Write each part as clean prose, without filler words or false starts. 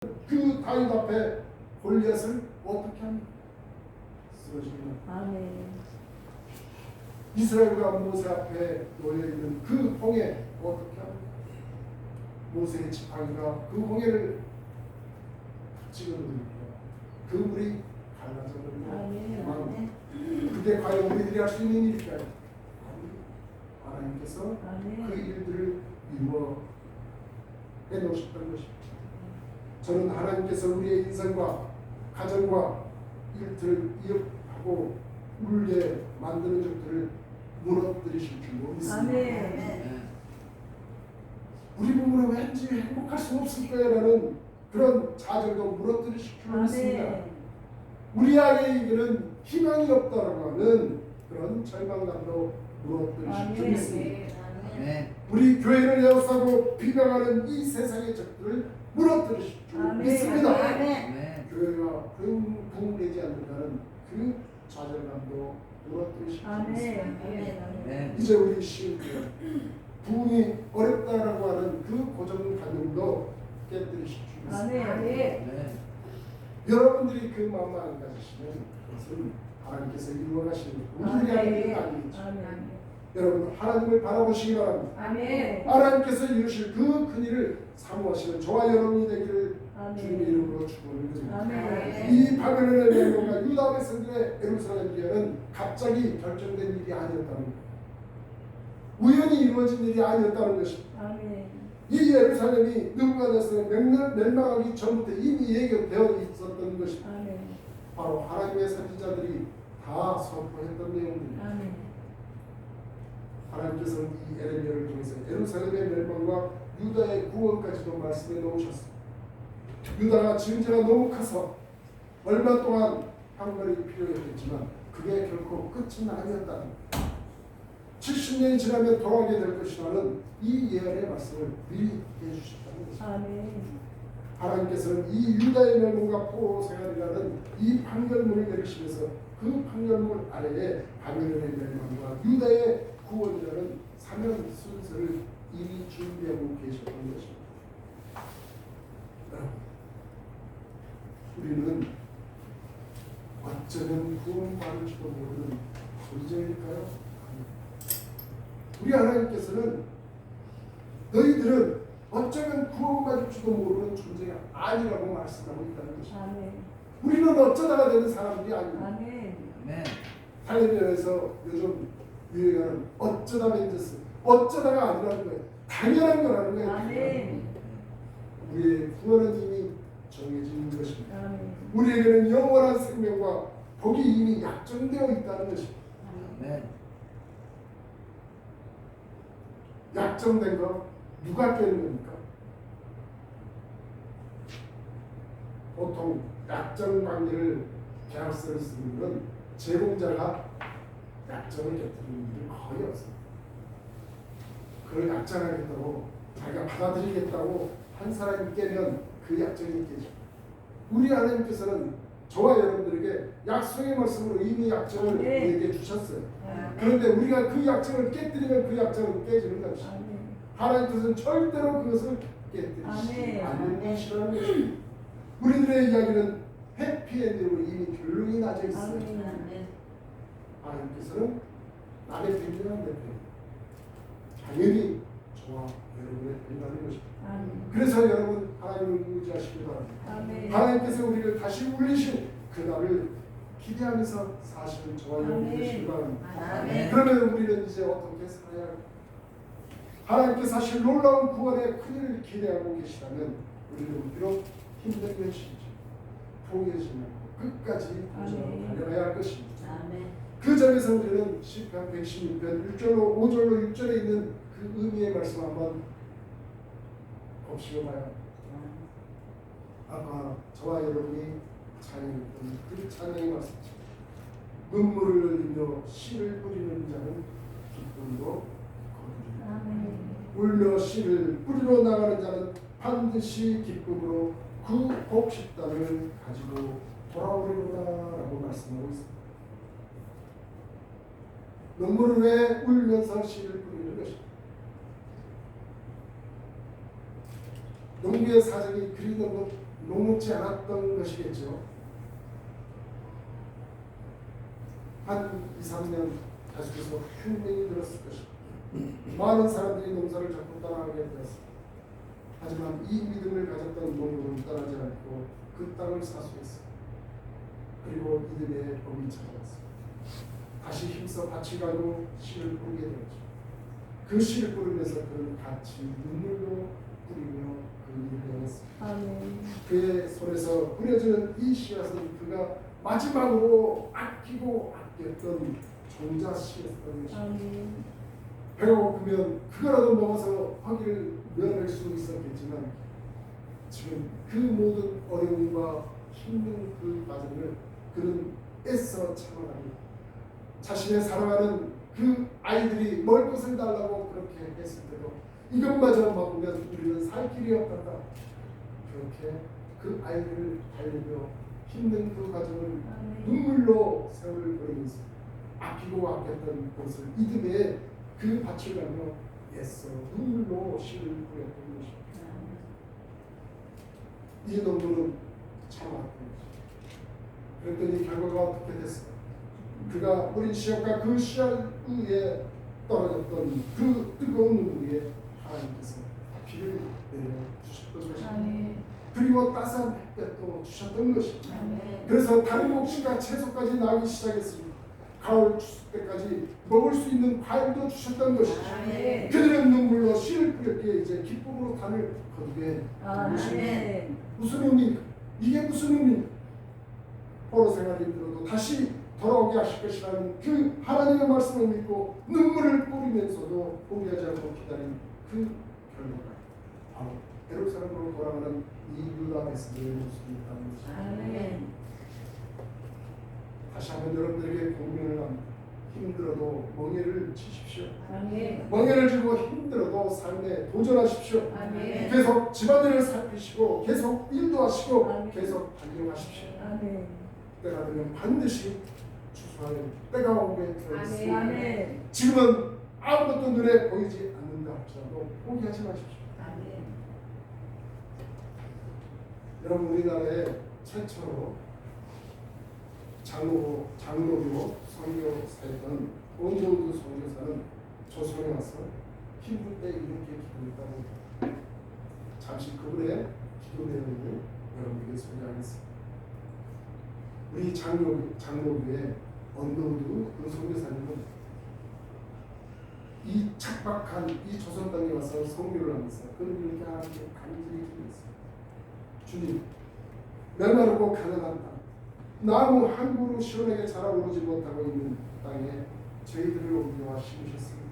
그 다윗 앞에 골리앗을 어떻게 합니까? 쓰러집니다. 아멘. 이스라엘과 모세 앞에 놓여있는 그 홍해 어떻게 합니까? 모세의 지팡이가 그 홍해를 찍어놓으니까 그 물이 갈라져 버립니다. 그게 과연 우리들이 할 수 있는 일일까요? 하나님께서 그 일들을 이루어 해놓으셨던 것입니다. 저는 하나님께서 우리의 인생과 가정과 일들을 이어하고 울게 만드는 적들을 무너뜨리실 줄로 믿습니다. 우리 부부는 왠지 행복할 수 없을 거야라는 그런 좌절도 무너뜨리실 줄로 믿습니다. 우리 아이에게는 희망이 없다라고 하는 그런 절망감도 무너뜨리실 줄 믿습니다. 우리 교회를 에워싸고 비방하는 이 세상의 적들을 무너뜨리실 줄 믿습니다. 교회가 부흥되지 않는다는 그 좌절감도 무너뜨리실 줄 믿습니다. 이제 우리 시인들 부흥이 어렵다라고 하는 그 고정관념도 깨뜨리실 줄 믿습니다. 여러분들이 그 마음을 안 가지시면 그것은 하나님께서 이루어 가시는 우리들이 하는 일은 아니겠죠. 여러분 하나님을 바라보시기 바랍니다. 하나님께서 이루실 그 큰일을 사모하시는 저와 여러분이 되기를 주님의 이름으로 축원드립니다. 이 바벨론의 멸망과 유다 백성들의 예루살렘 기회는 갑자기 결정된 일이 아니었다는 것, 우연히 이루어진 일이 아니었다는 것입니다. 이 예루살렘이 느부갓네살에 멸망하기 전부터 이미 예견되어 있었던 것입니다. 바로 하나님의 선지자들이 다 선포했던 내용들입니다. 하나님께서는 이 에레미야를 통해서 예루살렘의 멸망과 유다의 구원까지도 말씀해 놓으셨습니다. 유다가 증제가 너무 커서 얼마 동안 향벌이 필요했겠지만 그게 결코 끝은 아니었다는 것. 70년이 지나면 돌아오게 될 것이라는 이 예언의 말씀을 미리 해주셨다는 것입니다. 하나님께서는 이 유다의 멸망과 포로 생활이라는 이 판결문을 내리시면서 그 판결문 아래에 바벨론의 멸망과 유다의 구원이라는 사면 순서를 이미 준비하고 계셨던 것입니다. 우리는 어쩌면 구원받을지도 모르는 존재일까요? 우리 하나님께서는 너희들은 어쩌면 구원받을지도 모르는 존재가 아니라고 말씀하고 있다는 것입니다. 우리는 어쩌다가 되는 사람들이 아닙니다. 텔레비전에서 요즘 유행하는 어쩌다 멘저스, 어쩌다가 아니라는 거예요. 당연한 거라는 거예요. 우리의 구원은 이미 정해진 것입니다. 우리에게는 영원한 생명과 복이 이미 약정되어 있다는 것입니다. 약정된 거 누가 깨는 겁니까? 보통 약정 관계를 계약서를 쓰는 건 제공자가 약정을 곁들이는 일이 거의 없습니다. 그걸 약정하겠다고 자기가 받아들이겠다고 한 사람이 깨면 그 약정이 깨죠. 우리 하나님께서는 저와 여러분들에게 약속의 말씀으로 이미 약정을 우리에게 주셨어요. 그런데 우리가 그 약정을 깨뜨리면 그 약정은 깨지는 것입니다. 하나님께서는 절대로 그것을 깨뜨리시지 않는 것이라는 것입니다. 우리들의 이야기는 해피엔딩으로 이미 결론이 나져 있어요. 하나님께서는 나의 편이라는 내 편, 당연히 저와 여러분의 편이라는 것입니다. 그래서 여러분 하나님을 의지하시기 바랍니다. 하나님께서 우리를 다시 울리신 그날을 기대하면서 사시는 저와 여러분이 되시기 바랍니다. 그러면 우리는 이제 어떻게 살아야 할까? 하나님께서 사실 놀라운 구원의 큰일을 기대하고 계시다면 우리는 비록 힘든 것이지 포기하지 말고 끝까지 달려가야 할 것입니다. 그 점에서 우리는 시편 116편 1절로 5절로 6절에 있는 그 의미의 말씀 한번 봅시다. 아까 저와 여러분이 찬양했던 그 찬양의 말씀, 눈물을 흘리며 씨를 뿌리는 자는 기쁨으로 거두리라. 울며 씨를 뿌리러 나가는 자는 반드시 기쁨으로 그 복식단을 가지고 돌아오리로다라고 말씀하고 있습니다. 눈물을 왜 울면서 씨를 뿌리는 것입니다. 농부의 사정이 그리 너무 녹록지 않았던 것이겠죠. 한 2, 3년 계속해서 흉내이 들었을 것입니다. 많은 사람들이 농사를 자꾸 떠나게 되었습니다. 하지만 이 믿음을 가졌던 농부는 떠나지 않고 그 땅을 사수했습니다. 그리고 이듬해 복이 찾아왔습니다. 다시 힘써 밭을 가고 씨를 뿌리게 되었죠. 그 씨를 뿌리면서 그는 같이 눈물로 뿌리며 그 일을 행했습니다. 그의 손에서 뿌려지는 이 씨앗은 그가 마지막으로 아끼고 아꼈던 종자 씨였던 것입니다. 배가 고프면 그거라도 먹어서 허기를 면할 수 있었겠지만 지금 그 모든 어려움과 힘든 그 과정을 그는 애써 참아갑니다. 자신의 사랑하는 그 아이들이 먹을 것을 달라고 그렇게 했을 때도 이것마저 먹으면 우리는 살 길이 없단다. 그렇게 그 아이들을 달래며 힘든 그 과정을 눈물로 세월을 보내면서 아끼고 아꼈던 것을 이듬해 그 밭을 가며 애써 눈물로 씨를 뿌렸던 것입니다. 이 농부는 참았던 것입니다. 그랬더니 결과가 어떻게 됐어요? 그가 뿌린 씨앗과 그 씨앗 위에 떨어졌던 그 뜨거운 눈 위에 하나님께서 비를 내려주셨던 것입니다. 그리고 따스한 햇볕도 주셨던 것입니다. 그래서 다른 곡식과 채소까지 나기 시작했습니다. 가을 추수 때까지 먹을 수 있는 과일도 주셨던 것이죠. 그들은 눈물로 씨를 뿌렸기에 이제 기쁨으로 단을 거두게 된 것입니다. 무슨 의미입니까? 이게 무슨 의미입니까? 포로 생활이 힘들어도 다시 돌아오게 하실 것이라는 그 하나님의 말씀을 믿고 눈물을 뿌리면서도 포기하지 않고 기다린 그 결과가 바로 예루살렘으로 돌아가는 이 유다 백성들의 모습이었다는 것입니다. 다시 한번 여러분들에게 공면을 합니다. 힘들어도 멍에를 치십시오. 멍에를 쥐고 힘들어도 삶에 도전하십시오. 계속 집안일을 살피시고 계속 일도 하시고 계속 반영하십시오. 때가 되면 반드시 추수할 때가 오게 되어 있습니다. 지금은 아무것도 눈에 보이지 않는다 할지라도 포기하지 마십시오. 여러분, 우리나라에 최초로 장로교 선교사였던 온도우드 선교사는 조선에 와서 힘들 때 이렇게 기도했다고 잠시 그분의 기도 내용을 여러분에게 소개하겠습니다. 우리 장로교의 온도우드 그 선교사님은 이 척박한 이 조선 땅에 와서 선교를 하면서 그는 이렇게 하나님께 간절히 기도했어요. 주님, 메마르고 가난한 땅, 나무 한 그루 시원하게 자라오르지 못하고 있는 땅에 저희들을 옮겨와 심으셨습니다.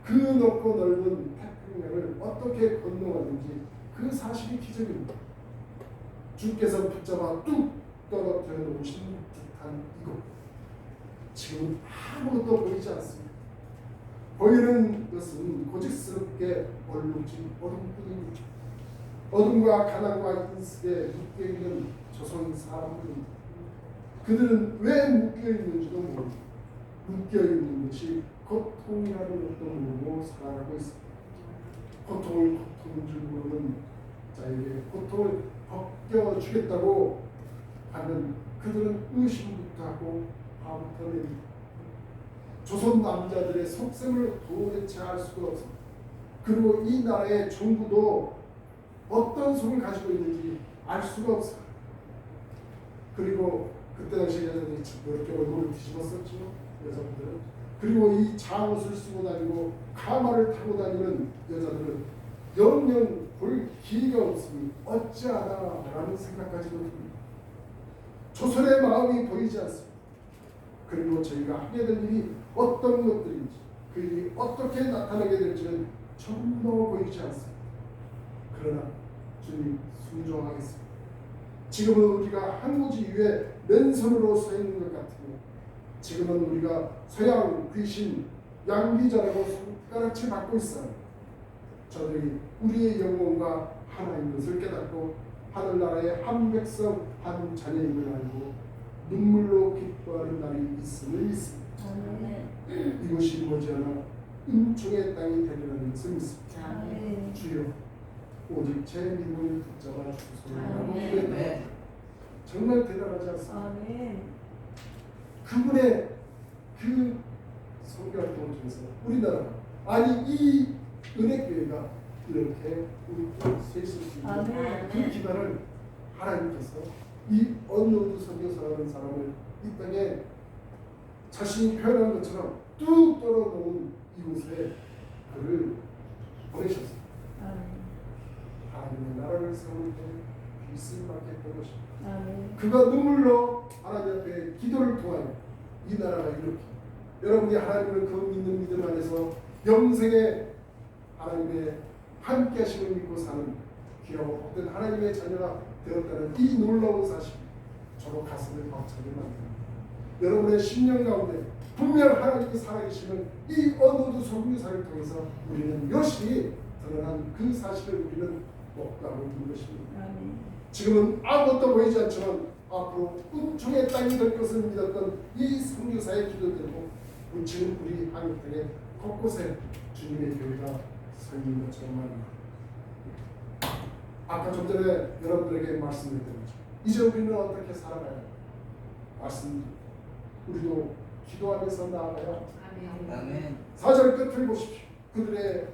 그 높고 넓은 태평양을 어떻게 건너왔는지 그 사실이 기적입니다. 주께서 붙잡아 뚝 떨어뜨려 놓으신 듯한 이곳, 지금 아무것도 보이지 않습니다. 보이는 것은 고집스럽게 얼룩진 어둠뿐입니다. 어둠과 가난과 인습에 묶여있는 조선 사람들입니다. 그들은 왜 묶여있는지도 모릅니다. 묶여있는 것이 고통이라는 것도 모르고 살아가고 있습니다. 고통을 고통인 줄 모르는 자에게 고통을 벗겨주겠다고 하면 그들은 의심부터 하고 화부터 냅니다. 조선 남자들의 속셈을 도대체 알 수가 없습니다. 그리고 이 나라의 정부도 어떤 속을 가지고 있는지 알 수가 없어요. 그리고 그때 당시 여자들이 이렇게 얼굴을 뒤집었었죠. 여자분들은. 그리고 이 장옷을 쓰고 다니고 가마를 타고 다니는 여자들은 영영 볼 기회가 없으니 어찌하나 라는 생각까지도 듭니다. 조선의 마음이 보이지 않습니다. 그리고 저희가 하게 될 일이 어떤 것들인지 그 일이 어떻게 나타나게 될지는 전혀 보이지 않습니다. 그러나 주님 순종하겠습니다. 지금은 우리가 한 고지 위에 맨손으로 서 있는 것 같으며 지금은 우리가 서양 귀신 양귀자라고 손가락질 받고 있어요. 저들이 우리의 영혼과 하나인 것을 깨닫고 하늘나라의 한 백성 한 자녀임을 알고 눈물로 기뻐하는 날이 있음을 믿습니다. 이곳이 머지않아 은총의 땅이 되리라는 것을 믿습니다. 주여, 오직 제 믿음을 붙잡아 주소서라고 기도했다. 정말 대단하지 않습니까? 그분의 그 선교활동을 통해서 우리나라 아니 이 은혜교회가 이렇게 우리 서 있을 수 있는 그 기간을 하나님께서 이 언노드 선교사라는 사람을 이 땅에 자신이 표현한 것처럼 뚝 떨어놓은 이곳에 그를 보내셨습니다. 하나님의 나라를 세울 때 필승 받겠던 것입니다. 그가 눈물로 하나님 앞에 기도를 통하여 이 나라가 이렇게 여러분이 하나님을 그 믿는 믿음 안에서 영생에 하나님의 함께 하심을 믿고 사는 귀하고 복된 하나님의 자녀가 되었다는 이 놀라운 사실 저로 가슴을 벅차게 만듭니다. 여러분의 심령 가운데 분명 하나님이 살아계시는 이 언어도 선교사를 통해서 우리는 여실히 드러난 그 사실을 우리는 먹다고 있는 것입니다. 지금은 아무것도 보이지 않지만 앞으로 은총의 땅이 될 것을 믿었던 이 선교사의 기도대로 지금 우리 한국 땅에 곳곳에 주님의 교회가 서 있는 것처럼 말입니다. 아까 좀 전에 여러분들에게 말씀드렸던 거죠. 이제 우리는 어떻게 살아가야 말씀드립니다. 우리도 기도하면서 나아가요. 아멘. 4절 끝을 보십시오. 그들의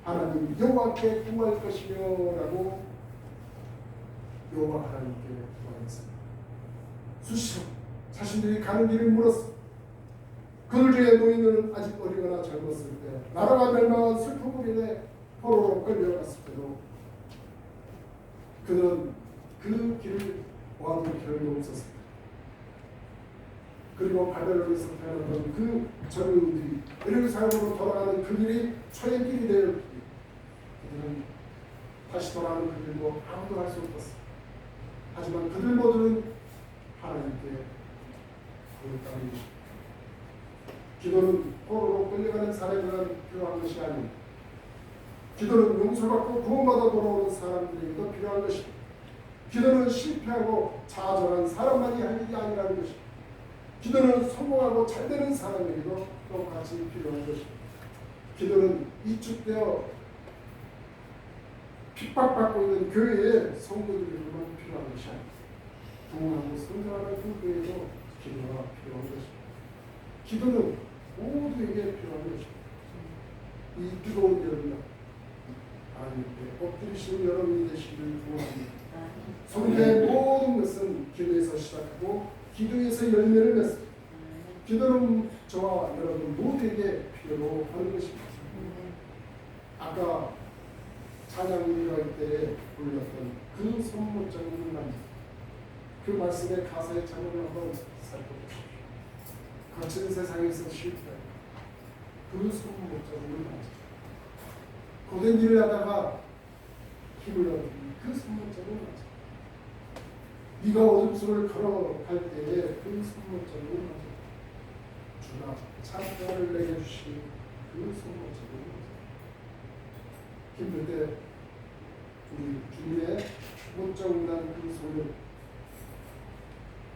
하나님 여호와께 구할 것이며 라고 여호와 하나님께 구하였습니다. 수시로 자신들이 가는 길을 물었습니다. 그들 중에 노인은 아직 어리거나 젊었을 때 나라가 멸망한 슬픔으로 인해 포로로 끌려갔을 때도 그들은 그 길을 와도 결코 없었습니다. 그리고 바벨론에서 태어났던 그 젊은이들이 예루살렘으로 돌아가는 그 길이 초행길이 되어 그들은 다시 돌아가는 그 길도 아무도 할 수 없었습니다. 하지만 그들 모두는 하나님께 고백하는 것입니다. 기도는 포로로 끌려가는 사람에게만 필요한 것이 아닙니다. 기도는 용서받고 구원받아 돌아오는 사람들에게도 필요한 것입니다. 기도는 실패하고 좌절한 사람만이 할 일이 아니라는 것입니다. 기도는 성공하고 잘되는 사람에게도 똑같이 필요한 것입니다. 기도는 위축되어 핍박받고 있는 교회의 성도들에게만 필요한 것이 아닙니다. 부흥하고 성장하는 그 교회에도 기도가 필요한 것입니다. 기도는 모두에게 필요한 것입니다. 이 뜨거운 여름날 하나님께 엎드리시는 여러분이 되시기를 구원합니다. 성도의 모든 것은 기도에서 시작하고 기도에서 열매를 맺습니다. 기도는 저와 여러분 모두에게 필요로 하는 것입니다. 아까 찬양 우리가 때에 불렀던 그 선물적인 남자 그 말씀의 가사의 찬양을 한번 살펴보십시오. 거친 세상에서 실패 그 선물적인 남자 고된 길을 하다가 힘을 얻은 그 선물적인 남자 네가 어둠 속을 걸어갈 때에 그 선물적인 남자 주가 찬양을 내게 주신 그 선물적인 남자 힘들 때 우리 주님의 못정난 그 손을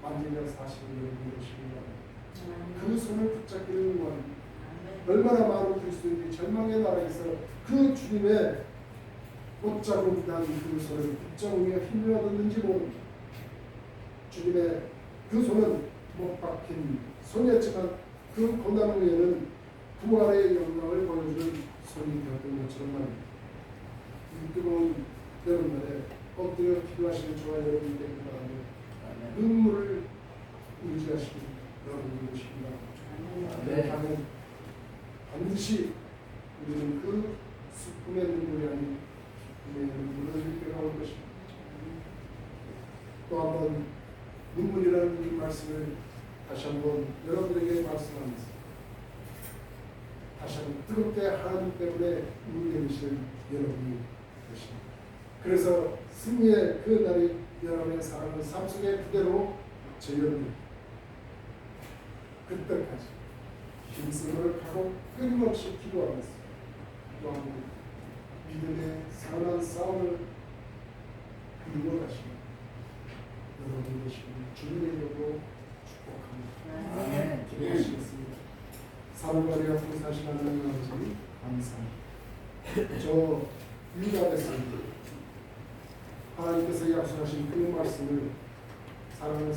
만지며 사시는 것입니다. 그 손을 붙잡기를 원합니다. 얼마나 많은 그리스도인들이 절망의 나라에서 그 주님의 못잡은 그 손을 붙잡으며 힘을 얻었는지 모릅니다. 주님의 그 손은 못 박힌 손이었지만 그 고난 후에는 부활의 영광을 보여주는 손이 되었던 것처럼 말입니다. 이 뜨거운 여름날에 엎드려 기도하시는 저와 여러분이 되길 바랍니다. 눈물을 의지하시는 여러분이 되십니다. 그렇다면 반드시 우리는 그 슬픔의 눈물이 아닌 기쁨의 눈물을 흘릴 때가 올 것입니다. 또 한번 눈물이라는 이 말씀을 다시 한번 여러분에게 말씀합니다. 다시 한번 뜨겁게 하나님 때문에 눈물이 되시는 여러분이 되십니다. 그래서 승리의 그 날이 여러분의 사랑을 삶 속에 그대로 재현됩니다. 그때까지 힘쓰는 하고 끊임없이 기도하면서 또한 믿음의 선한 싸움을 이루어 가시는 여러분 되시길 주님의 이름으로 축복합니다. 기도하시겠습니다. 사랑과 약속 사신 하나님 아버지 감사합니다. 저 유다했습니다. 하나님께서 약속하신 그 말씀을 사랑하는